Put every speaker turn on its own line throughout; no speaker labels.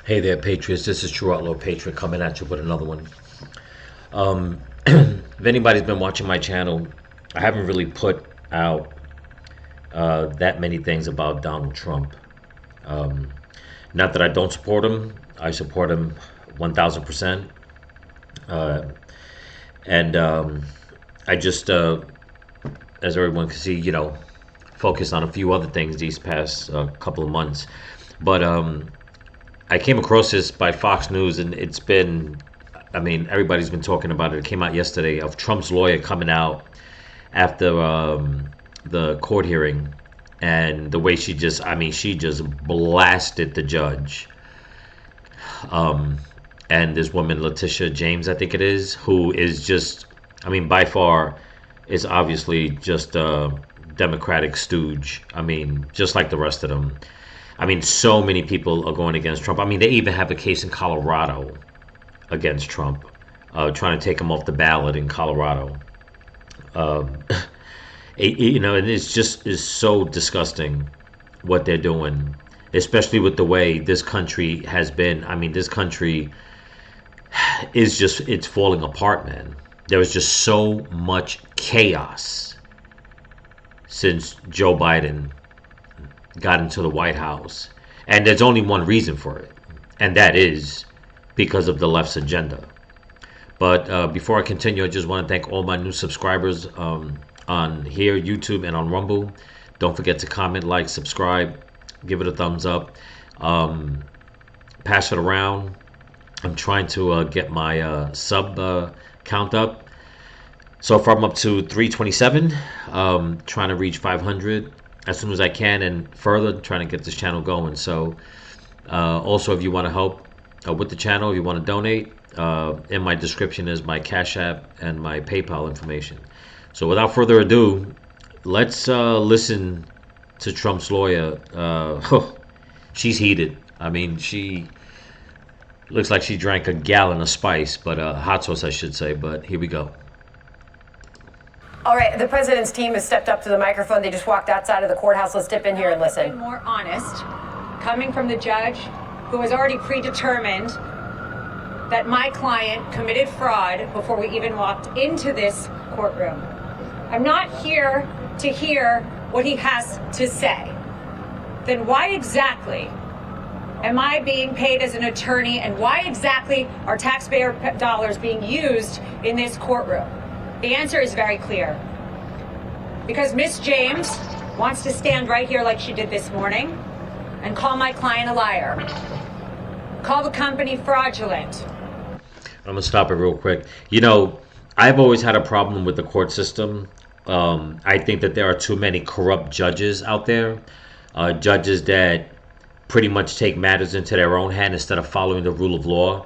Hey there, Patriots. This is True Outlaw Patriot coming at you with another one. If anybody's been watching my channel, I haven't really put out that many things about Donald Trump. Um, Not that I don't support him, I support him 1000%. Uh, and I just, as everyone can see, focused on a few other things these past couple of months. But I came across this by Fox News, and it's been, I mean, everybody's been talking about it. It came out yesterday of Trump's lawyer coming out after the court hearing, and the way she just blasted the judge. And this woman, Letitia James, I think it is, who is just, I mean, by far, is obviously just a Democratic stooge. I mean, just like the rest of them. I mean, so many people are going against Trump. I mean, they even have a case in Colorado against Trump, trying to take him off the ballot in Colorado. Um, and it's just is so disgusting what they're doing, especially with the way this country has been. I mean, this country is just, it's falling apart, man. There was just so much chaos since Joe Biden got into the White House. And there's only one reason for it, and that is because of the left's agenda. But before I continue, I just want to thank all my new subscribers on here, YouTube, and on Rumble. Don't forget to comment, like, subscribe, give it a thumbs up, pass it around. I'm trying to get my sub count up. So far, I'm up to 327. Trying to reach 500 as soon as I can, and further trying to get this channel going. So also, if you want to help with the channel, if you want to donate, in my description is my Cash App and my PayPal information. So without further ado, let's listen to Trump's lawyer. She's heated. I mean, she looks like she drank a gallon of spice, but hot sauce, I should say. But here we go.
All right, the president's team has stepped up to the microphone. They just walked outside of the courthouse. Let's dip in here and listen.
More honest, coming from the judge who has already predetermined that my client committed fraud before we even walked into this courtroom. I'm not here to hear what he has to say. Then why exactly am I being paid as an attorney, and why exactly are taxpayer dollars being used in this courtroom? The answer is very clear. Because Miss James wants to stand right here like she did this morning and call my client a liar. Call the company fraudulent.
I'm going to stop it real quick. You know, I've always had a problem with the court system. I think that there are too many corrupt judges out there. Judges that pretty much take matters into their own hand instead of following the rule of law.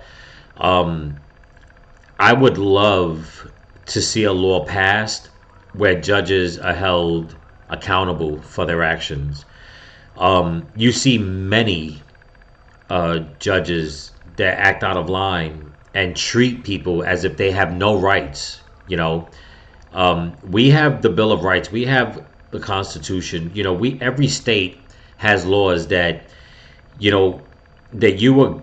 I would love to see a law passed where judges are held accountable for their actions. You see many judges that act out of line and treat people as if they have no rights. We have the Bill of Rights. We have the Constitution. Every state has laws that, that you were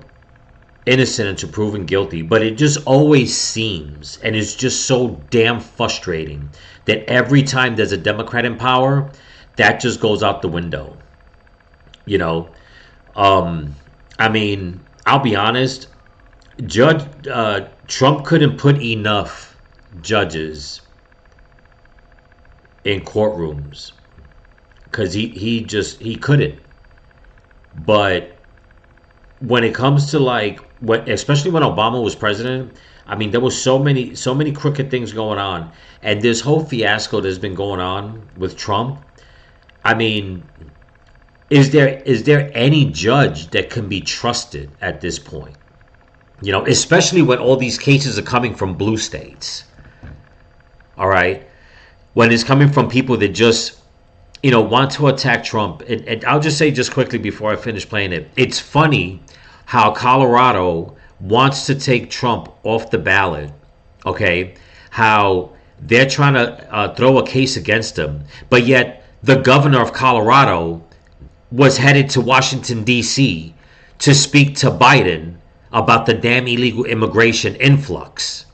innocent until proven guilty, but it just always seems, and it's just so damn frustrating, that every time there's a Democrat in power, that just goes out the window. I mean, I'll be honest, Judge Trump couldn't put enough judges in courtrooms because he couldn't. But when it comes to especially when Obama was president, I mean, there was so many crooked things going on, and this whole fiasco that's been going on with Trump. I mean, is there any judge that can be trusted at this point? Especially when all these cases are coming from blue states. All right, when it's coming from people that just want to attack Trump. And I'll just say just quickly before I finish playing it, it's funny how Colorado wants to take Trump off the ballot, okay? How they're trying to throw a case against him, but yet the governor of Colorado was headed to Washington, D.C. to speak to Biden about the damn illegal immigration influx.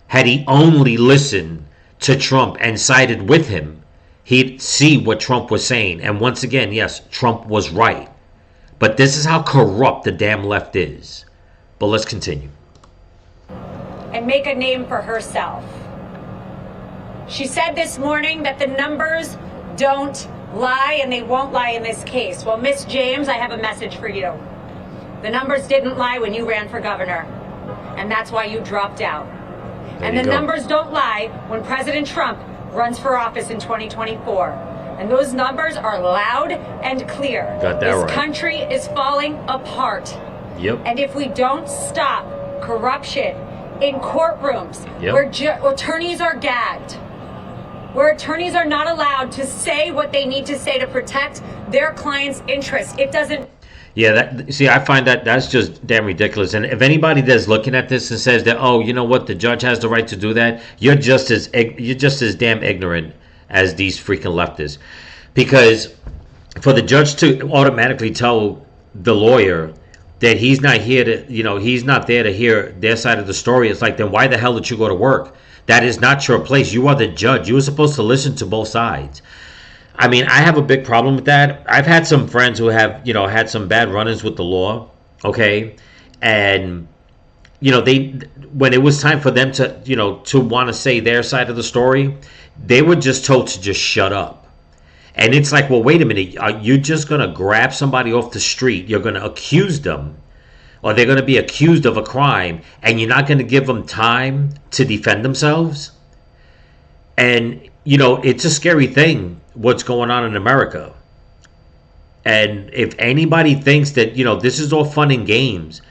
Had he only listened to Trump and sided with him, he'd see what Trump was saying. And once again, yes, Trump was right. But this is how corrupt the damn left is. But let's continue.
And make a name for herself. She said this morning that the numbers don't lie and they won't lie in this case. Well, Miss James, I have a message for you. The numbers didn't lie when you ran for governor, and that's why you dropped out. And the numbers don't lie when President Trump runs for office in 2024. And those numbers are loud and clear.
Got that
this
right.
country is falling apart.
Yep.
And if we don't stop corruption in courtrooms where attorneys are gagged, where attorneys are not allowed to say what they need to say to protect their clients' interests, it doesn't.
Yeah, I find that's just damn ridiculous. And if anybody that's looking at this and says that, oh, you know what, the judge has the right to do that, you're just as damn ignorant as these freaking leftists. Because for the judge to automatically tell the lawyer that he's not here to, he's not there to hear their side of the story, it's like, then why the hell did you go to work? That is not your place. You are the judge. You were supposed to listen to both sides. I mean, I have a big problem with that. I've had some friends who have, had some bad run-ins with the law, okay? And, when it was time for them to, to want to say their side of the story, they were just told to just shut up. And it's like, well, wait a minute. Are you just going to grab somebody off the street? You're going to accuse them, or they're going to be accused of a crime, and you're not going to give them time to defend themselves? And, it's a scary thing what's going on in America. And if anybody thinks that, this is all fun and games,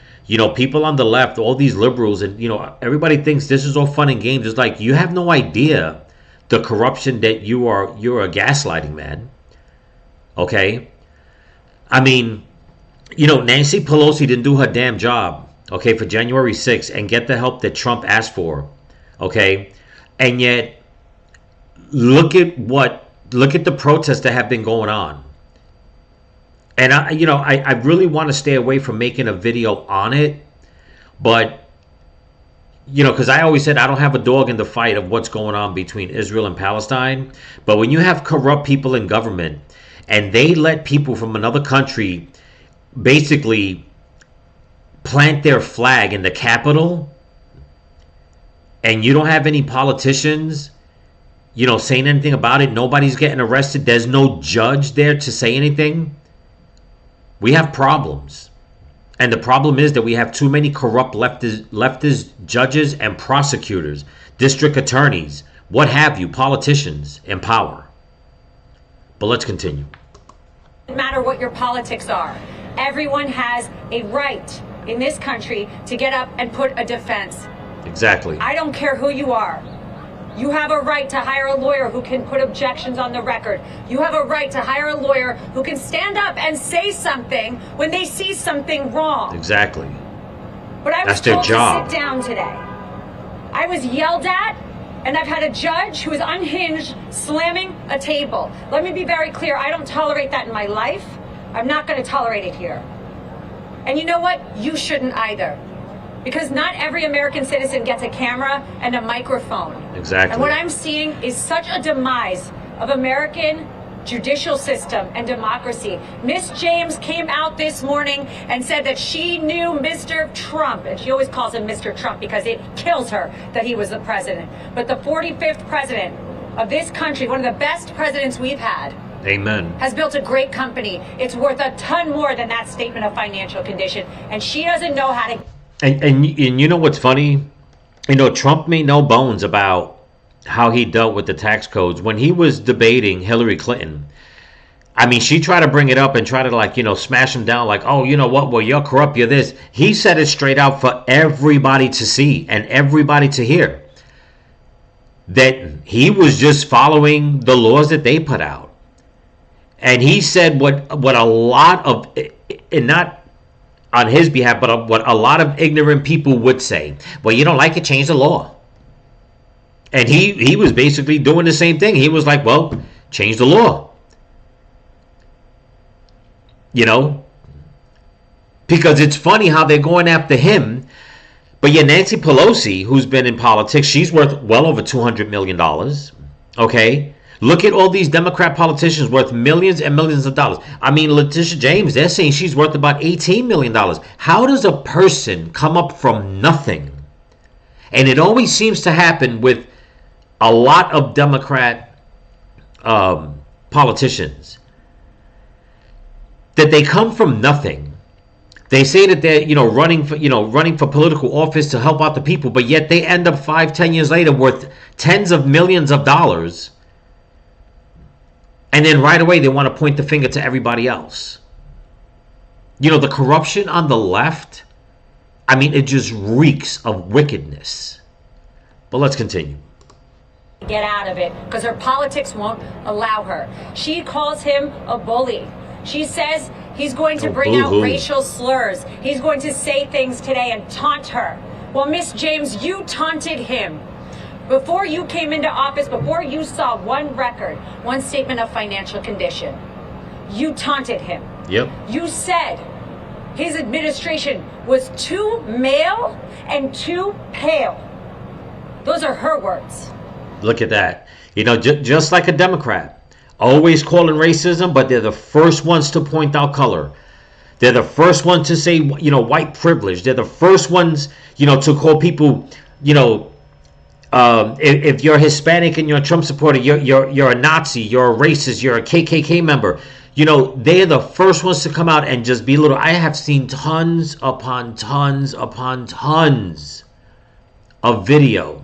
people on the left, all these liberals, and, everybody thinks this is all fun and games. It's like, you have no idea the corruption that you're a gaslighting, man. Okay? I mean, Nancy Pelosi didn't do her damn job, okay, for January 6th and get the help that Trump asked for, okay? And yet, look at the protests that have been going on. And I really want to stay away from making a video on it, but because I always said I don't have a dog in the fight of what's going on between Israel and Palestine. But when you have corrupt people in government and they let people from another country basically plant their flag in the Capitol, and you don't have any politicians saying anything about it, nobody's getting arrested, there's no judge there to say anything, we have problems. And the problem is that we have too many corrupt leftist judges and prosecutors, district attorneys, what have you, politicians in power. But let's continue.
No matter what your politics are, everyone has a right in this country to get up and put a defense.
Exactly.
I don't care who you are. You have a right to hire a lawyer who can put objections on the record. You have a right to hire a lawyer who can stand up and say something when they see something wrong.
Exactly.
But I was told to sit down today. I was yelled at, and I've had a judge who is unhinged slamming a table. Let me be very clear. I don't tolerate that in my life. I'm not going to tolerate it here. And you know what? You shouldn't either. Because not every American citizen gets a camera and a microphone.
Exactly.
And what I'm seeing is such a demise of American judicial system and democracy. Miss James came out this morning and said that she knew Mr. Trump, and she always calls him Mr. Trump because it kills her that he was the president. But the 45th president of this country, one of the best presidents we've had,
amen,
has built a great company. It's worth a ton more than that statement of financial condition. And she doesn't know how to...
And you know what's funny? Trump made no bones about how he dealt with the tax codes. When he was debating Hillary Clinton, I mean, she tried to bring it up and try to smash him down like, oh, you know what? Well, you're corrupt, you're this. He said it straight out for everybody to see and everybody to hear. That he was just following the laws that they put out. And he said what a lot of, and not on his behalf, but what a lot of ignorant people would say. Well, you don't like it, change the law. And he was basically doing the same thing. He was like, well, change the law. Because it's funny how they're going after him. But yeah, Nancy Pelosi, who's been in politics, she's worth well over $200 million. Okay? Look at all these Democrat politicians worth millions and millions of dollars. I mean, Letitia James, they're saying she's worth about $18 million. How does a person come up from nothing? And it always seems to happen with a lot of Democrat politicians, that they come from nothing. They say that they're, running for political office to help out the people, but yet they end up 5-10 years later worth tens of millions of dollars. And then right away they want to point the finger to everybody else. The corruption on the left, I mean, it just reeks of wickedness. But let's continue.
Get out of it, because her politics won't allow her. She calls him a bully. She says he's going to bring out racial slurs. He's going to say things today and taunt her. Well, Miss James, you taunted him. Before you came into office, before you saw one record, one statement of financial condition, you taunted him.
Yep.
You said his administration was too male and too pale. Those are her words.
Look at that. Just like a Democrat, always calling racism, but they're the first ones to point out color. They're the first ones to say, white privilege. They're the first ones, to call people, if you're Hispanic and you're a Trump supporter, you're a Nazi, you're a racist, you're a KKK member. They're the first ones to come out and just be little. I have seen tons upon tons upon tons of video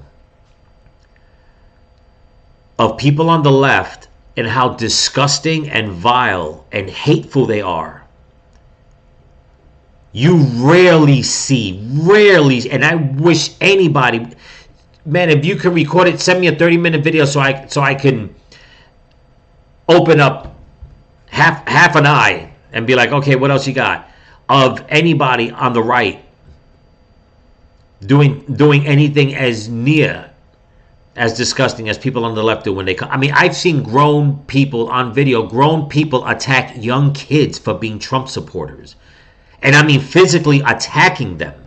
of people on the left and how disgusting and vile and hateful they are. You rarely see, and I wish anybody, man, if you can record it, send me a 30-minute video so I can open up half an eye and be like, okay, what else you got? Of anybody on the right doing anything as near as disgusting as people on the left do when they come. I mean, I've seen grown people on video, grown people attack young kids for being Trump supporters. And I mean physically attacking them.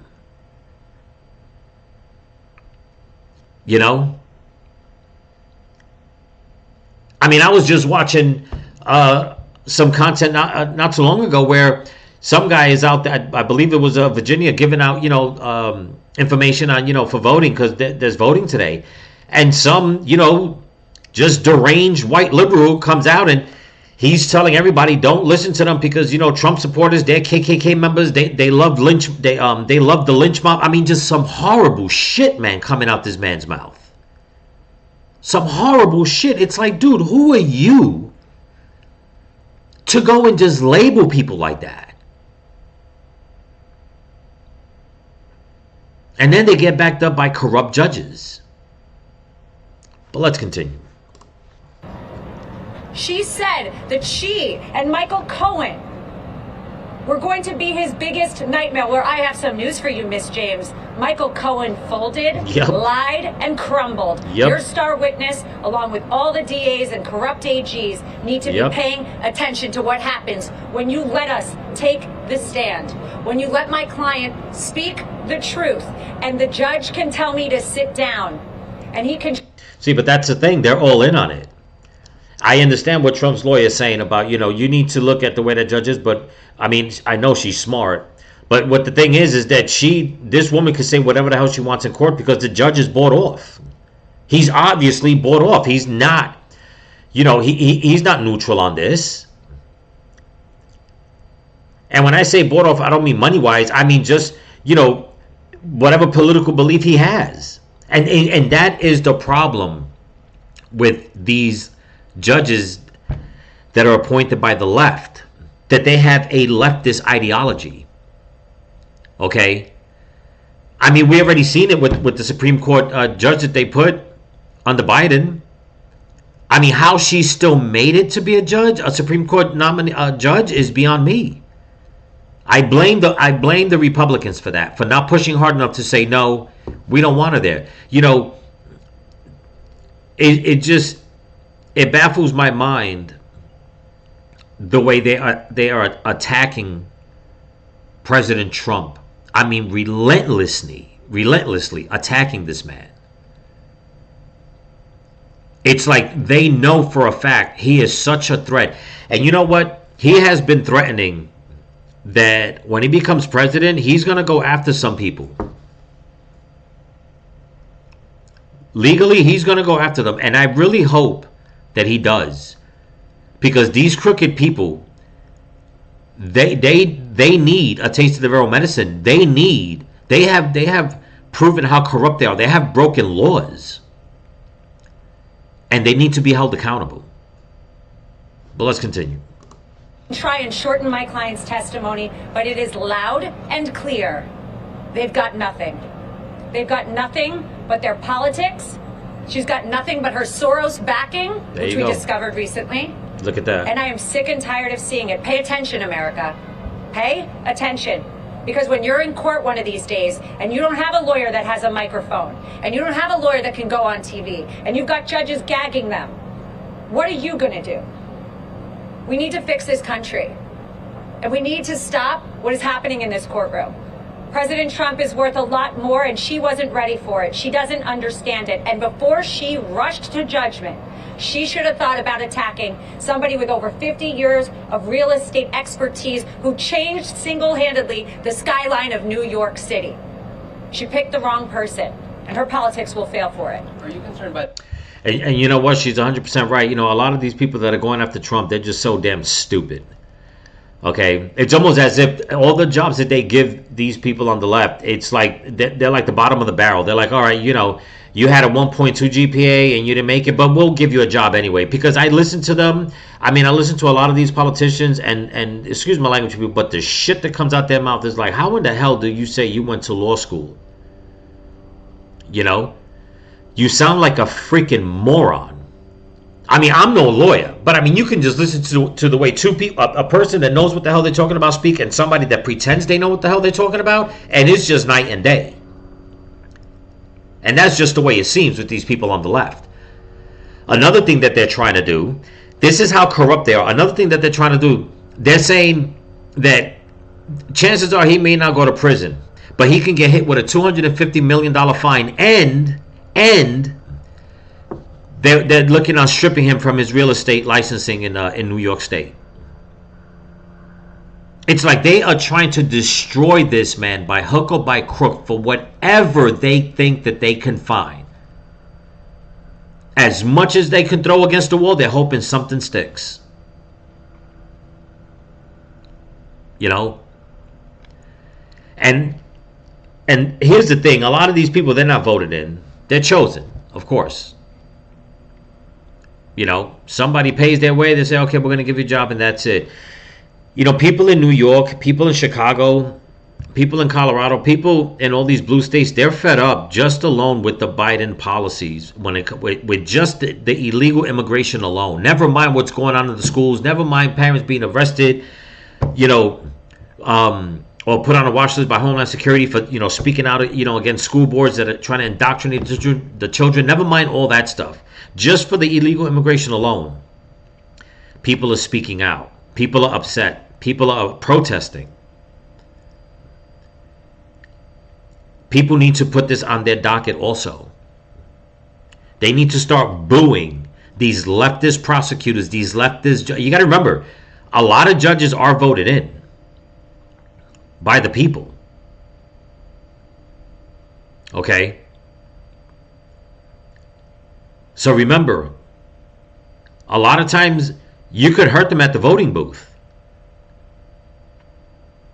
I mean, I was just watching some content not too long ago where some guy is out there, I believe it was Virginia, giving out, information on, for voting, because there's voting today. And some, just deranged white liberal comes out and he's telling everybody, don't listen to them because, Trump supporters, they're KKK members. They love lynch. They love the lynch mob. I mean, just some horrible shit, man, coming out this man's mouth. Some horrible shit. It's like, dude, who are you to go and just label people like that? And then they get backed up by corrupt judges. But let's continue.
She said that she and Michael Cohen were going to be his biggest nightmare. Well, I have some news for you, Miss James. Michael Cohen folded, lied, and crumbled. Your star witness, along with all the DAs and corrupt AGs, need to be paying attention to what happens when you let us take the stand. When you let my client speak the truth, and the judge can tell me to sit down, and he can...
See, but that's the thing. They're all in on it. I understand what Trump's lawyer is saying about, you need to look at the way that judge is, but I mean, I know she's smart. But what the thing is that this woman can say whatever the hell she wants in court because the judge is bought off. He's obviously bought off. He's not, he's not neutral on this. And when I say bought off, I don't mean money-wise. I mean just, whatever political belief he has. And that is the problem with these judges that are appointed by the left, that they have a leftist ideology. Okay? I mean, we already seen it with the Supreme Court judge that they put under Biden. I mean, how she still made it to be a judge, a Supreme Court judge, is beyond me. I blame the Republicans for that, for not pushing hard enough to say, no, we don't want her there. It baffles my mind the way they are attacking President Trump, I mean, relentlessly attacking this man. It's like they know for a fact he is such a threat. And you know what? He has been threatening that when he becomes president, he's going to go after some people. Legally, he's going to go after them. And I really hope that he does. Because these crooked people, they need a taste of their own medicine. They have proven how corrupt they are. They have broken laws. And they need to be held accountable. But let's continue.
Try and shorten my client's testimony, but it is loud and clear. They've got nothing. They've got nothing but their politics. She's got nothing but her Soros backing, which we discovered recently.
Look at that.
And I am sick and tired of seeing it. Pay attention, America. Pay attention. Because when you're in court one of these days and you don't have a lawyer that has a microphone and you don't have a lawyer that can go on TV and you've got judges gagging them, what are you going to do? We need to fix this country. And we need to stop what is happening in this courtroom. President Trump is worth a lot more and she wasn't ready for it. She doesn't understand it. And before she rushed to judgment, she should have thought about attacking somebody with over 50 years of real estate expertise who changed single-handedly the skyline of New York City. She picked the wrong person, and her politics will fail for it.
Are you concerned about...
And you know what? She's 100% right. You know, a lot of these people that are going after Trump, they're just so damn stupid. Okay? It's almost as if all the jobs that they give these people on the left, it's like they're like the bottom of the barrel. They're like, all right, you know, you had a 1.2 GPA and you didn't make it, but we'll give you a job anyway. Because I listen to them. I mean, I listen to a lot of these politicians and excuse my language, people, but the shit that comes out their mouth is like, how in the hell do you say you went to law school? You know? You sound like a freaking moron. I mean, I'm no lawyer, but I mean, you can just listen to the way two people, a person that knows what the hell they're talking about speak and somebody that pretends they know what the hell they're talking about, and it's just night and day. And that's just the way it seems with these people on the left. Another thing that they're trying to do, this is how corrupt they are. Another thing that they're trying to do, they're saying that chances are he may not go to prison, but he can get hit with a $250 million fine and they're looking on stripping him from his real estate licensing in New York State. It's like they are trying to destroy this man by hook or by crook for whatever they think that they can find. As much as they can throw against the wall, they're hoping something sticks. You know? And here's the thing. A lot of these people, they're not voted in. They're chosen, of course. You know, somebody pays their way. They say, okay, we're going to give you a job, and that's it. You know, people in New York, people in Chicago, people in Colorado, people in all these blue states, they're fed up just alone with the Biden policies when it with just the illegal immigration alone. Never mind what's going on in the schools. Never mind parents being arrested, you know, or put on a watch list by Homeland Security for, you know, speaking out, you know, against school boards that are trying to indoctrinate the children. Never mind all that stuff. Just for the illegal immigration alone, people are speaking out. People are upset. People are protesting. People need to put this on their docket also. They need to start booing these leftist prosecutors, these leftist... You got to remember, a lot of judges are voted in by the people. Okay? So remember, a lot of times you could hurt them at the voting booth.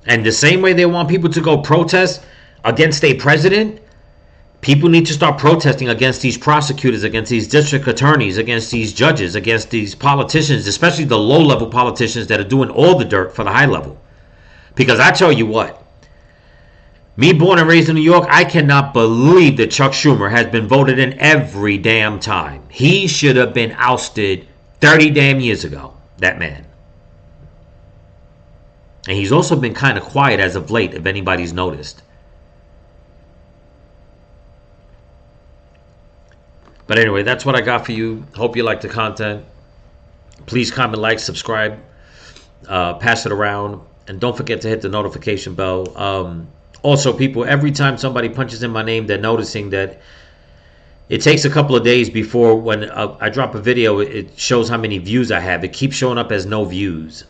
And the same way they want people to go protest against a president, people need to start protesting against these prosecutors, against these district attorneys, against these judges, against these politicians, especially the low-level politicians that are doing all the dirt for the high level. Because I tell you what, me born and raised in New York, I cannot believe that Chuck Schumer has been voted in every damn time. He should have been ousted 30 damn years ago, that man. And he's also been kind of quiet as of late, if anybody's noticed. But anyway, that's what I got for you. Hope you like the content. Please comment, like, subscribe, pass it around. And don't forget to hit the notification bell. Also, people, every time somebody punches in my name, they're noticing that it takes a couple of days before when I drop a video, it shows how many views I have. It keeps showing up as no views.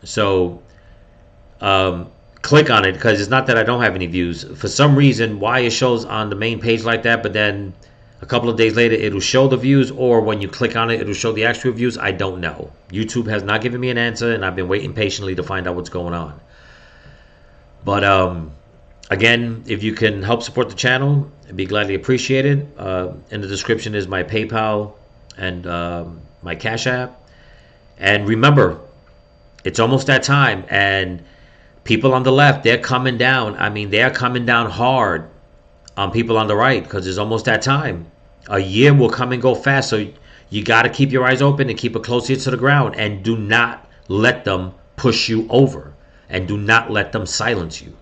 So click on it, because it's not that I don't have any views. For some reason, why it shows on the main page like that, but then a couple of days later, it'll show the views, or when you click on it, it'll show the actual views. I don't know. YouTube has not given me an answer, and I've been waiting patiently to find out what's going on. But again, if you can help support the channel, I'd be gladly appreciated. In the description is my PayPal and my Cash App. And remember, it's almost that time, and people on the left, they're coming down. I mean, they're coming down hard on people on the right, because it's almost that time. A year will come and go fast, so you got to keep your eyes open and keep a close ear to the ground, and do not let them push you over, and do not let them silence you.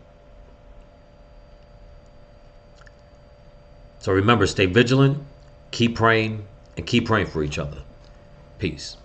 So remember, stay vigilant, keep praying, and keep praying for each other. Peace.